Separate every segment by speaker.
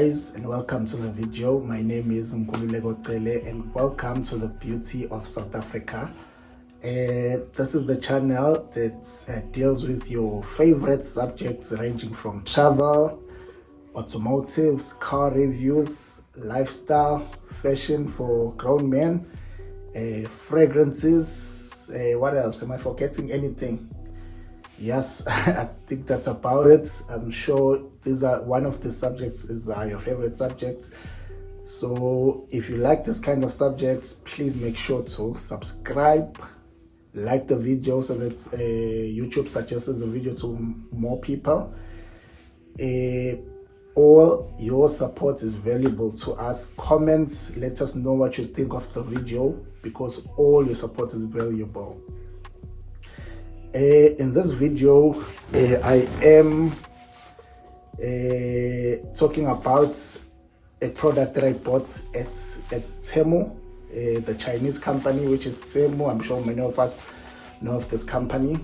Speaker 1: guys, and welcome to the video. My name is Tele, and welcome to the beauty of South Africa. This is the channel that deals with your favorite subjects ranging from travel, automotives, car reviews, lifestyle, fashion for grown men, fragrances, what else? Am I forgetting anything? Yes, I think that's about it. I'm sure these are one of the subjects is your favorite subjects. So if you like this kind of subjects, please make sure to subscribe, like the video so that YouTube suggests the video to more people. All your support is valuable to us. Comments, let us know what you think of the video, because all your support is valuable. In this video, I am talking about a product that I bought at Temu, the Chinese company, which is Temu. I'm sure many of us know of this company.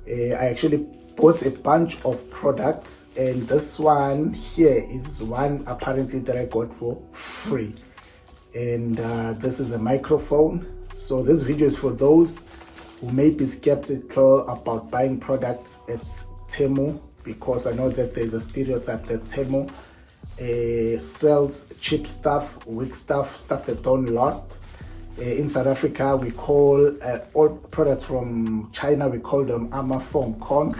Speaker 1: I actually bought a bunch of products, and this one here is one apparently that I got for free. And this is a microphone. So this video is for those who may be skeptical about buying products at Temu, because I know that there's a stereotype that Temu sells cheap stuff, weak stuff that don't last. In South Africa, we call all products from China, we call them Kong.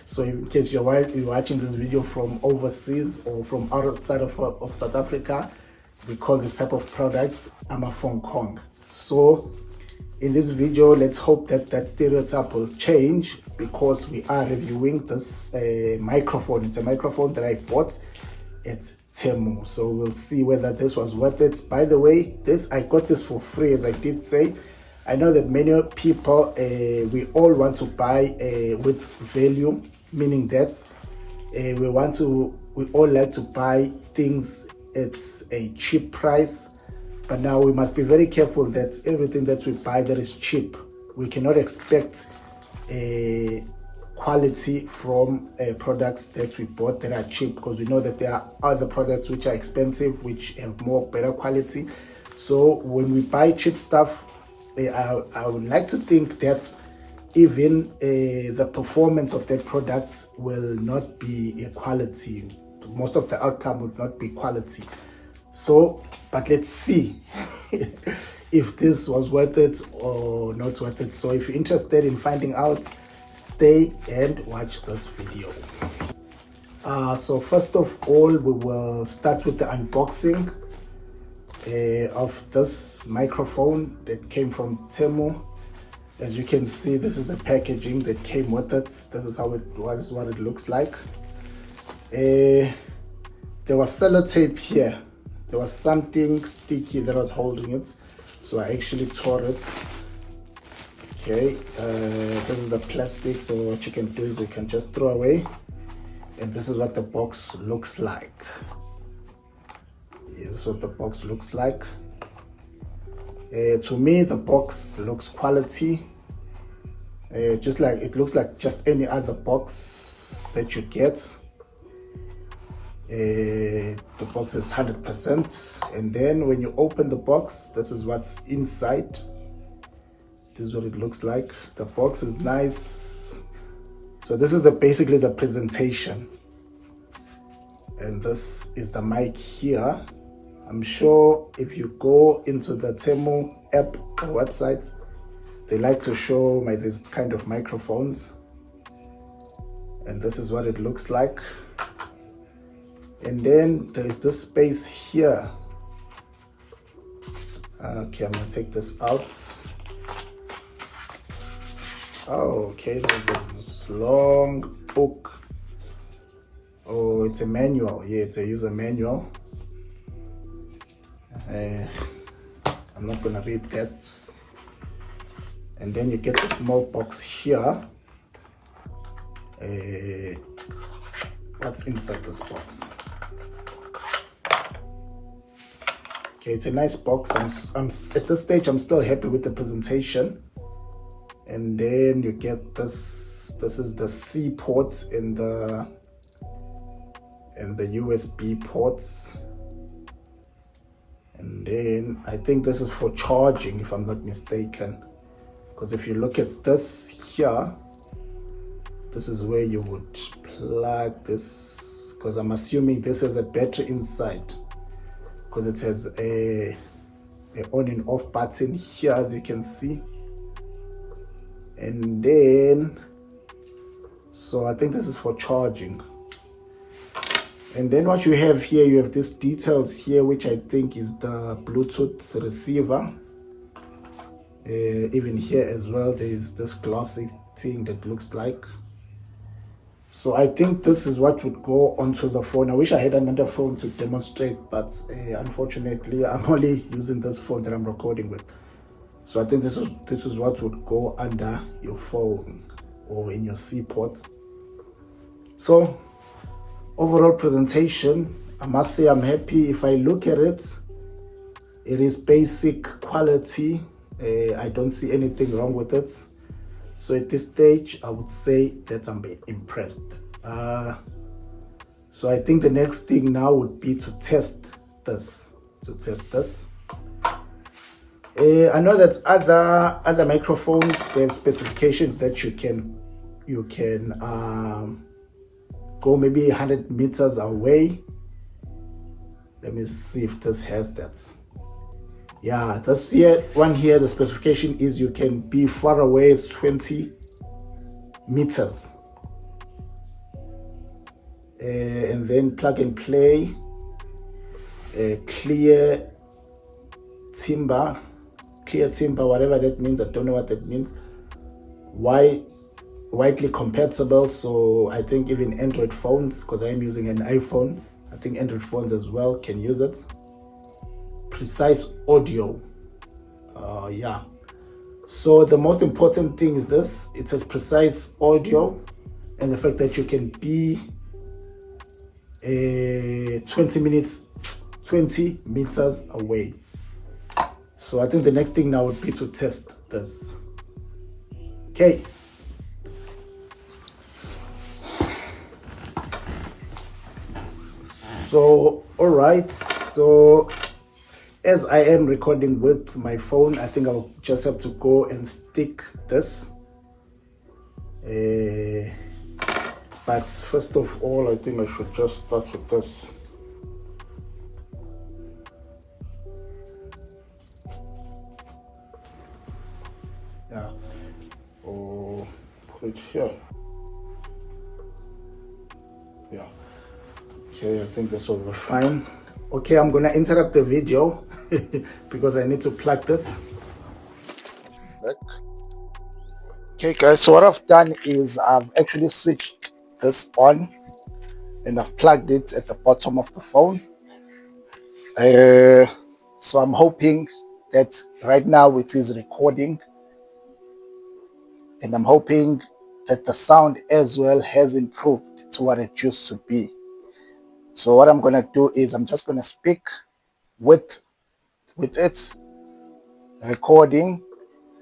Speaker 1: So in case you're watching this video from overseas or from outside of South Africa, we call this type of products Kong. So in this video, let's hope that that stereotype will change, because we are reviewing this microphone. It's a microphone that I bought at Temu. So we'll see whether this was worth it. By the way, I got this for free, as I did say. I know that many people, we all want to buy with value, meaning that we all like to buy things at a cheap price. But now we must be very careful that everything that we buy that is cheap, we cannot expect quality from products that we bought that are cheap, because we know that there are other products which are expensive, which have better quality. So when we buy cheap stuff, I would like to think that even the performance of that product will not be quality. Most of the outcome would not be quality. So, but let's see if this was worth it or not worth it. So if you're interested in finding out, stay and watch this video. So first of all, we will start with the unboxing of this microphone that came from Temu. As you can see, this is the packaging that came with it. This is what it looks like. There was sellotape here. There was something sticky that was holding it, so I actually tore it. Okay, this is the plastic, so what you can do is you can just throw away, and this is what the box looks like. Yeah, this is what the box looks like. To me, the box looks quality, just like it looks like just any other box that you get. The box is 100%, and then when you open the box, this is what's inside. This is what it looks like. The box is nice. So this is basically the presentation, and this is the mic here. I'm sure if you go into the Temu app or website, they like to show this kind of microphones, and this is what it looks like. And then there's this space here. Okay, I'm gonna take this out. Oh, okay, there's this long book. Oh, it's a manual. Yeah, it's a user manual. I'm not gonna read that. And then you get the small box here. What's inside this box? Okay, it's a nice box. I'm at this stage, I'm still happy with the presentation. And then you get this. This is the C port in the and the USB ports. And then I think this is for charging, if I'm not mistaken, because if you look at this here, this is where you would plug this, because I'm assuming this has a battery inside, because it has a on and off button here, as you can see. And then, so I think this is for charging. And then what you have here, you have these details here, which I think is the Bluetooth receiver. Even here as well, there is this glossy thing that looks like. So I think this is what would go onto the phone. I wish I had another phone to demonstrate, but unfortunately, I'm only using this phone that I'm recording with. So I think this is what would go under your phone or in your C port. So overall presentation, I must say I'm happy. If I look at it, it is basic quality. I don't see anything wrong with it. So at this stage, I would say that I'm impressed. So I think the next thing now would be to test this. I know that other microphones, they have specifications that you can go maybe 100 meters away. Let me see if this has that. Yeah, this one here, the specification is you can be far away as 20 meters. And then plug and play, clear timber, whatever that means. I don't know what that means. Widely compatible, so I think even Android phones, because I'm using an iPhone, I think Android phones as well can use it. Precise audio, yeah. So the most important thing is this: it says precise audio, and the fact that you can be 20 meters away. So I think the next thing now would be to test this. Okay. So, all right. So as I am recording with my phone, I think I'll just have to go and stick this. But first of all, I think I should just start with this. Yeah. Oh, put it here. Yeah. Okay, I think this will be fine. Okay, I'm gonna interrupt the video because I need to plug this. Okay guys, so what I've done is I've actually switched this on and I've plugged it at the bottom of the phone. So I'm hoping that right now it is recording, and I'm hoping that the sound as well has improved to what it used to be. So what I'm gonna do is I'm just gonna speak with it recording,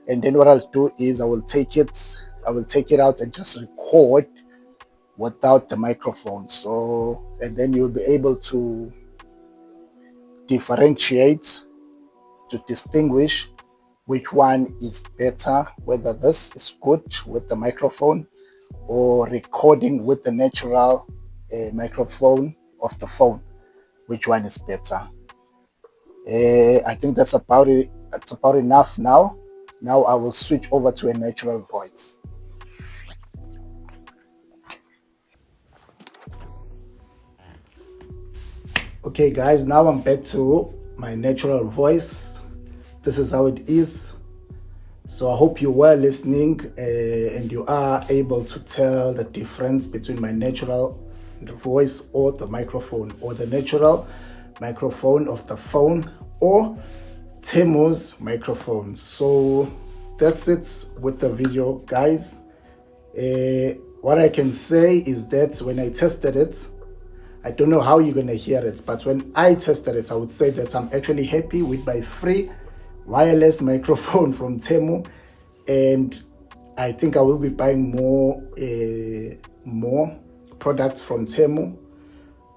Speaker 1: and then what I'll do is I will take it out and just record without the microphone. So, and then you'll be able to differentiate, to distinguish which one is better, whether this is good with the microphone or recording with the natural microphone of the phone, which one is better. I think that's about it. That's about enough now. Now I will switch over to a natural voice. Okay guys, now I'm back to my natural voice. This is how it is. So I hope you were listening and you are able to tell the difference between my natural voice or the microphone, or the natural microphone of the phone, or Temu's microphone. So that's it with the video guys. What I can say is that when I tested it, I don't know how you're gonna hear it, but when I tested it, I would say that I'm actually happy with my free wireless microphone from Temu, and I think I will be buying more products from Temu,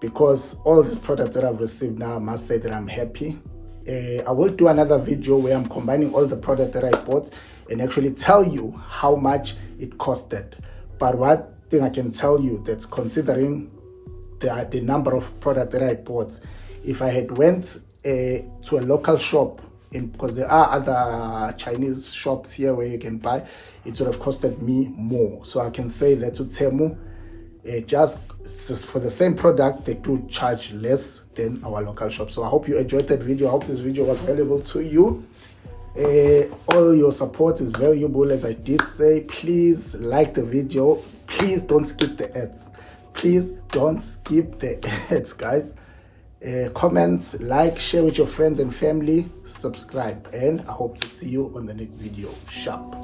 Speaker 1: because all these products that I've received now, I must say that I'm happy. I will do another video where I'm combining all the products that I bought and actually tell you how much it costed. But one thing I can tell you, that's considering the number of products that I bought, if I had went to a local shop, because there are other Chinese shops here where you can buy, it would have costed me more. So I can say that to Temu, just for the same product, they do charge less than our local shop. So I hope you enjoyed that video. I hope this video was valuable to you. All your support is valuable, as I did say. Please like the video. Please don't skip the ads. Please don't skip the ads, guys. Comments, like, share with your friends and family, subscribe, and I hope to see you on the next video. Sharp.